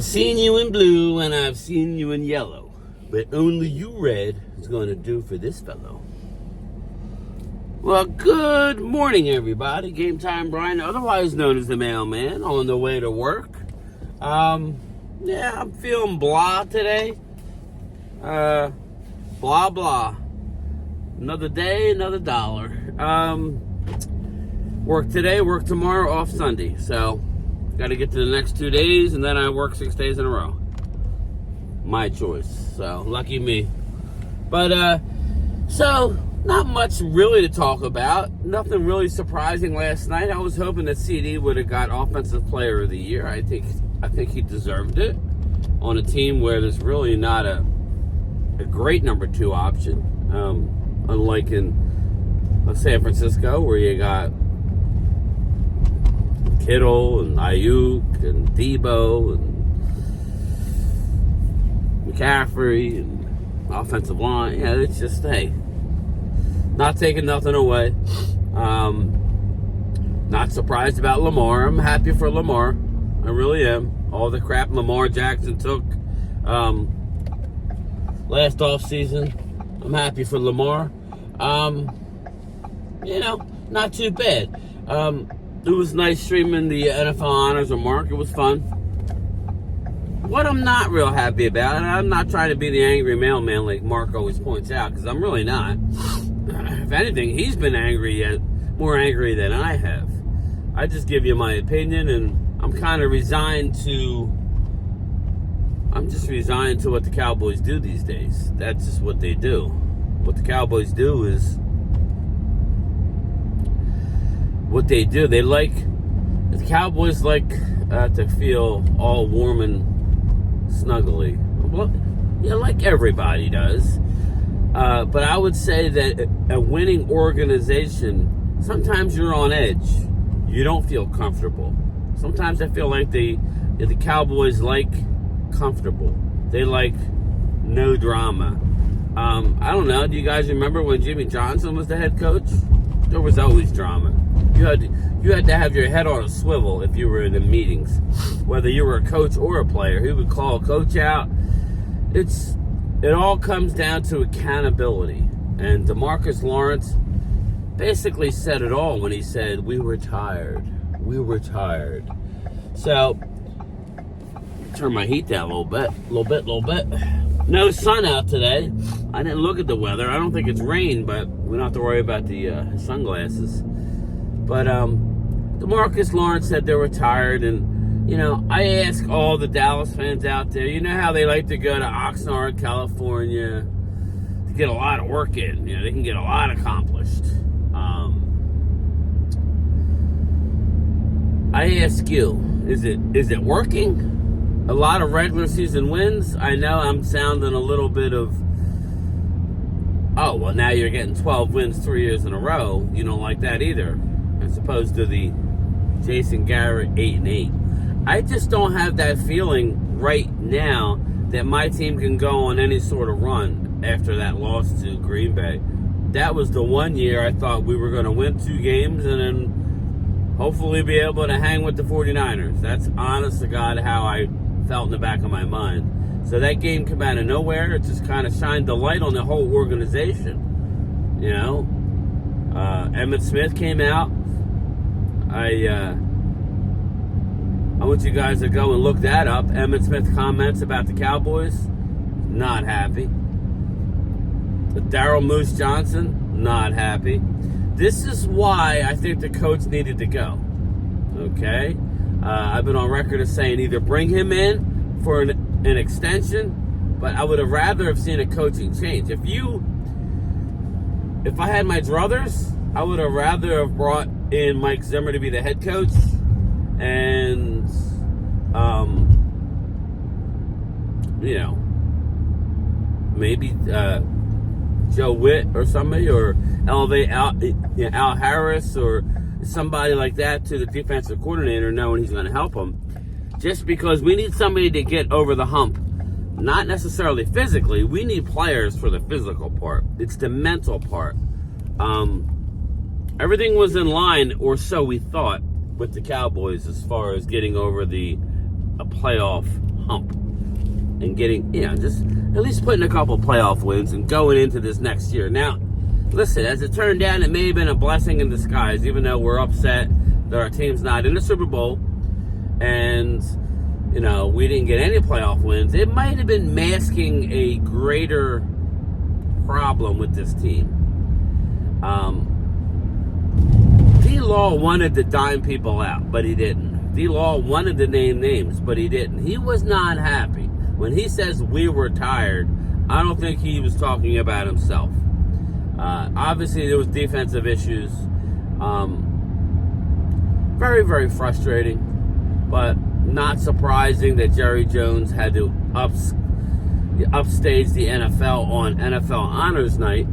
I've seen you in blue and I've seen you in yellow, but only you red is going to do for this fellow. Well, good morning, everybody. Game Time Brian, otherwise known as the Mailman, on the way to work. I'm feeling blah today. Blah, blah. Another day, another dollar. Work today, work tomorrow, off Sunday. So, got to get to the next 2 days, and then I work 6 days in a row. My choice. So, lucky me. But, not much really to talk about. Nothing really surprising last night. I was hoping that CD would have got Offensive Player of the Year. I think he deserved it on a team where there's really not a great number 2 option. Unlike in San Francisco, where you got Kittle and Ayuk and Debo and McCaffrey and offensive line. Yeah, it's just, hey, not taking nothing away. Not surprised about Lamar. I'm happy for Lamar. I really am. All the crap Lamar Jackson took last offseason, I'm happy for Lamar. Not too bad. It was nice streaming the NFL Honors with Mark. It was fun. What I'm not real happy about, and I'm not trying to be the angry mailman like Mark always points out, because I'm really not. If anything, he's been more angry than I have. I just give you my opinion, and I'm resigned to what the Cowboys do these days. That's just what they do. What the Cowboys do is what they do. The Cowboys like to feel all warm and snuggly. Well, yeah, like everybody does. But I would say that a winning organization, sometimes you're on edge. You don't feel comfortable. Sometimes I feel like the Cowboys like comfortable. They like no drama. I don't know. Do you guys remember when Jimmy Johnson was the head coach? There was always drama. You had to have your head on a swivel if you were in the meetings, whether you were a coach or a player. He would call a coach out. It all comes down to accountability. And DeMarcus Lawrence basically said it all when he said, "We were tired. We were tired." So, turn my heat down a little bit. No sun out today. I didn't look at the weather. I don't think it's rain, but we don't have to worry about the sunglasses. But DeMarcus Lawrence said they were tired, and I ask all the Dallas fans out there, you know how they like to go to Oxnard, California to get a lot of work in. They can get a lot accomplished. I ask you, is it working? A lot of regular season wins. I know I'm sounding a little bit of, oh, well, now you're getting 12 wins 3 years in a row. You don't like that either, as opposed to the Jason Garrett 8-8. I just don't have that feeling right now that my team can go on any sort of run after that loss to Green Bay. That was the one year I thought we were going to win 2 games and then hopefully be able to hang with the 49ers. That's honest to God how I felt in the back of my mind. So that game came out of nowhere. It just kind of shined the light on the whole organization. Emmitt Smith came out. I want you guys to go and look that up. Emmitt Smith comments about the Cowboys. Not happy. Daryl Moose Johnson. Not happy. This is why I think the coach needed to go. Okay? I've been on record as saying either bring him in for an extension, but I would have rather have seen a coaching change. If I had my druthers, I would have rather have brought in Mike Zimmer to be the head coach and maybe Joe Witt or somebody, or elevate Al Harris or somebody like that to the defensive coordinator, knowing he's going to help him. Just because we need somebody to get over the hump. Not necessarily physically. We need players for the physical part. It's the mental part. Everything was in line, or so we thought, with the Cowboys as far as getting over a playoff hump and getting, just at least putting a couple playoff wins and going into this next year. Now, listen, as it turned out, it may have been a blessing in disguise, even though we're upset that our team's not in the Super Bowl and, we didn't get any playoff wins. It might have been masking a greater problem with this team. D-Law wanted to dime people out, but he didn't. D-Law wanted to name names, but he didn't. He was not happy. When he says we were tired, I don't think he was talking about himself. Obviously, there was defensive issues. Very, very frustrating, but not surprising that Jerry Jones had to upstage the NFL on NFL Honors Night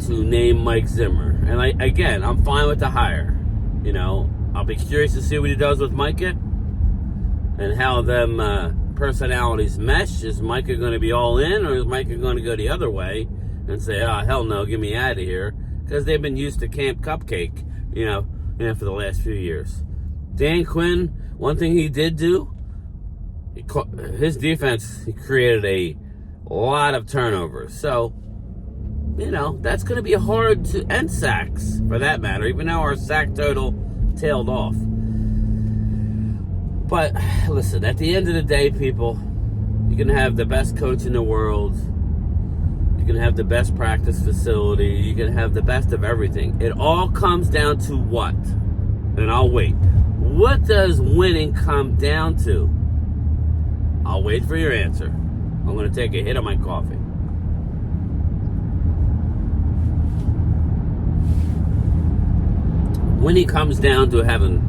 to name Mike Zimmer. And I'm fine with the hire. I'll be curious to see what he does with Micah and how them personalities mesh. Is Micah going to be all in, or is Micah going to go the other way and say, "Oh, hell no, get me out of here"? Because they've been used to Camp Cupcake, for the last few years. Dan Quinn, one thing he did do, his defense, he created a lot of turnovers. So, that's going to be hard to end sacks, for that matter, even though our sack total tailed off. But, listen, at the end of the day, people, you can have the best coach in the world. You can have the best practice facility. You can have the best of everything. It all comes down to what? And I'll wait. What does winning come down to? I'll wait for your answer. I'm going to take a hit of my coffee. Winning comes down to having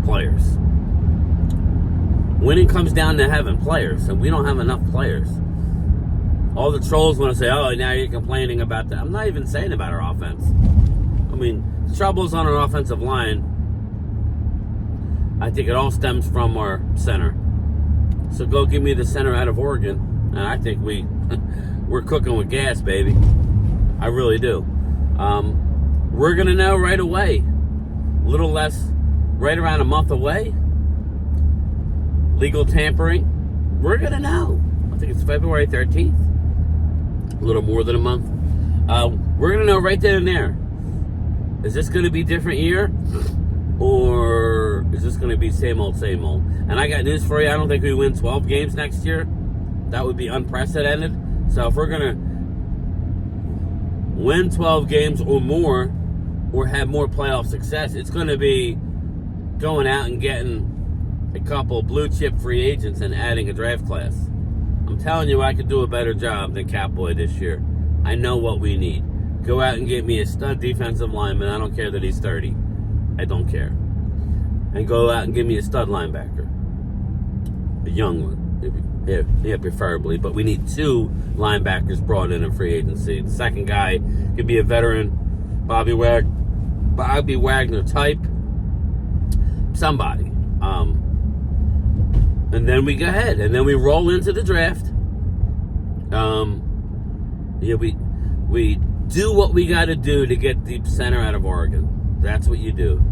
players. Winning comes down to having players, and we don't have enough players. All the trolls want to say, "Oh, now you're complaining about that." I'm not even saying about our offense. The troubles on our offensive line, I think it all stems from our center. So go give me the center out of Oregon, and I think we're cooking with gas, baby. I really do. We're going to know right away. A little less, right around a month away. Legal tampering. We're going to know. I think it's February 13th. A little more than a month. We're going to know right then and there. Is this going to be a different year? Or is this going to be same old, same old? And I got news for you. I don't think we win 12 games next year. That would be unprecedented. So if we're going to win 12 games or more, or have more playoff success, it's going to be going out and getting a couple blue chip free agents and adding a draft class. I'm telling you, I could do a better job than Catboy this year. I know what we need. Go out and get me a stud defensive lineman. I don't care that he's 30. I don't care. And go out and give me a stud linebacker. A young one. Yeah, preferably. But we need 2 linebackers brought in free agency. The second guy could be a veteran, Bobby Wagner type. Somebody. And then we go ahead. And then we roll into the draft. We do what we got to do to get the center out of Oregon. That's what you do.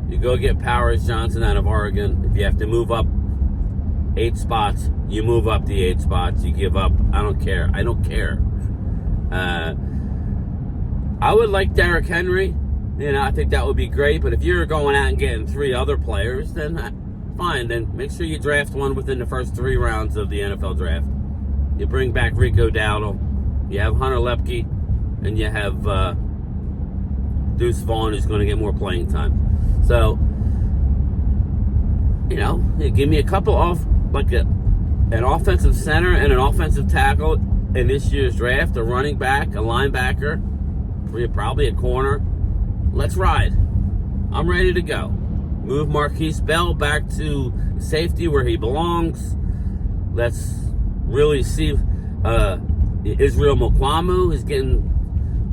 You go get Powers Johnson out of Oregon. If you have to move up 8 spots, you move up the 8 spots. You give up. I don't care. I would like Derrick Henry. I think that would be great. But if you're going out and getting 3 other players, then fine. Then make sure you draft one within the first 3 rounds of the NFL draft. You bring back Rico Dowdle. You have Hunter Lepke. And you have Deuce Vaughn, who's going to get more playing time. So, give me a couple off, an offensive center and an offensive tackle in this year's draft, a running back, a linebacker, probably a corner. Let's ride. I'm ready to go. Move Marquise Bell back to safety where he belongs. Let's really see Israel Mokwamu is getting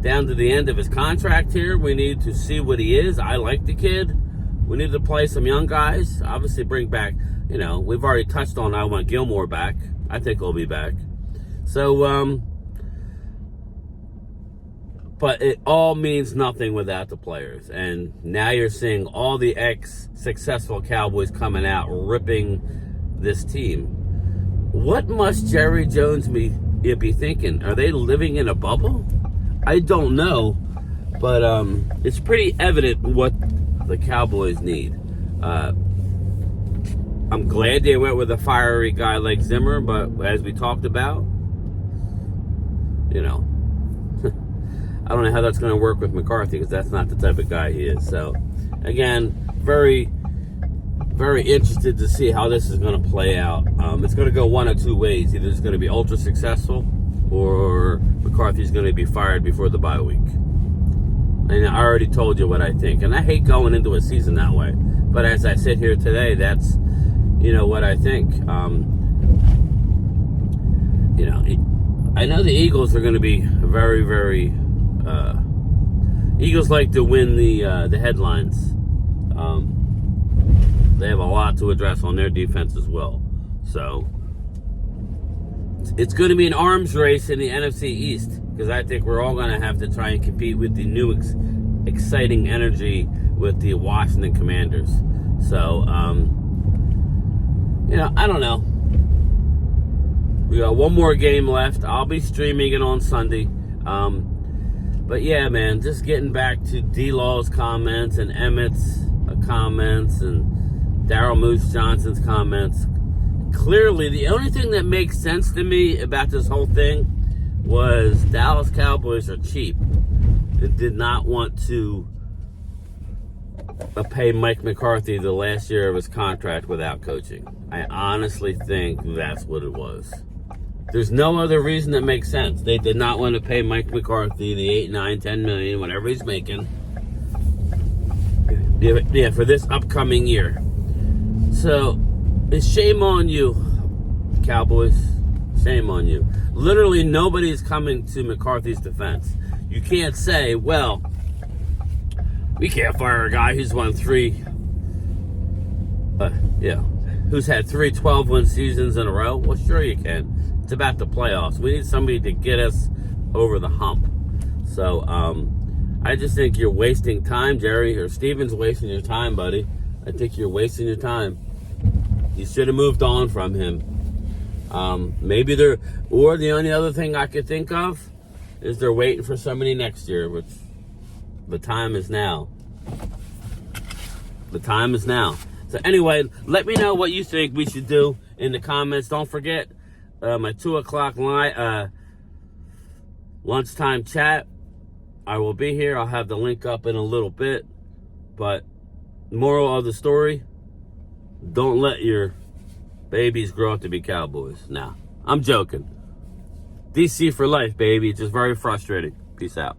down to the end of his contract here. We need to see what he is. I like the kid. We need to play some young guys. Obviously bring back, we've already touched on I want Gilmore back. I think he'll be back. So, but it all means nothing without the players. And now you're seeing all the ex-successful Cowboys coming out, ripping this team. What must Jerry Jones be thinking? Are they living in a bubble? I don't know, but it's pretty evident what the Cowboys need. I'm glad they went with a fiery guy like Zimmer, but as we talked about, you know, I don't know how that's going to work with McCarthy, because that's not the type of guy he is. So, again, very, very interested to see how this is going to play out. It's going to go one of two ways. Either it's going to be ultra successful, or McCarthy's going to be fired before the bye week. And I already told you what I think. And I hate going into a season that way. But as I sit here today, that's, what I think. I know the Eagles are going to be very, very... Eagles like to win the headlines. They have a lot to address on their defense as well. So, it's going to be an arms race in the NFC East, because I think we're all going to have to try and compete with the new exciting energy with the Washington Commanders. So, I don't know. We got one more game left. I'll be streaming it on Sunday. But yeah, man, just getting back to D-Law's comments and Emmett's comments and Daryl Moose Johnson's comments. Clearly, the only thing that makes sense to me about this whole thing was Dallas Cowboys are cheap. They did not want to pay Mike McCarthy the last year of his contract without coaching. I honestly think that's what it was. There's no other reason that makes sense. They did not want to pay Mike McCarthy the 8, 9, 10 million, whatever he's making. Yeah, for this upcoming year. So, it's shame on you, Cowboys. Shame on you. Literally, nobody's coming to McCarthy's defense. You can't say, well, we can't fire a guy who's won who's had 3 12-win seasons in a row. Well, sure you can. It's about the playoffs. We need somebody to get us over the hump. So, I just think you're wasting time, Jerry, or Steven's wasting your time, buddy. I think you're wasting your time. You should have moved on from him. The only other thing I could think of is they're waiting for somebody next year, which the time is now. The time is now. So anyway, let me know what you think we should do in the comments. Don't forget my 2 o'clock lunchtime chat. I will be here. I'll have the link up in a little bit. But moral of the story, don't let your babies grow up to be Cowboys. Nah, I'm joking. DC for life, baby. It's just very frustrating. Peace out.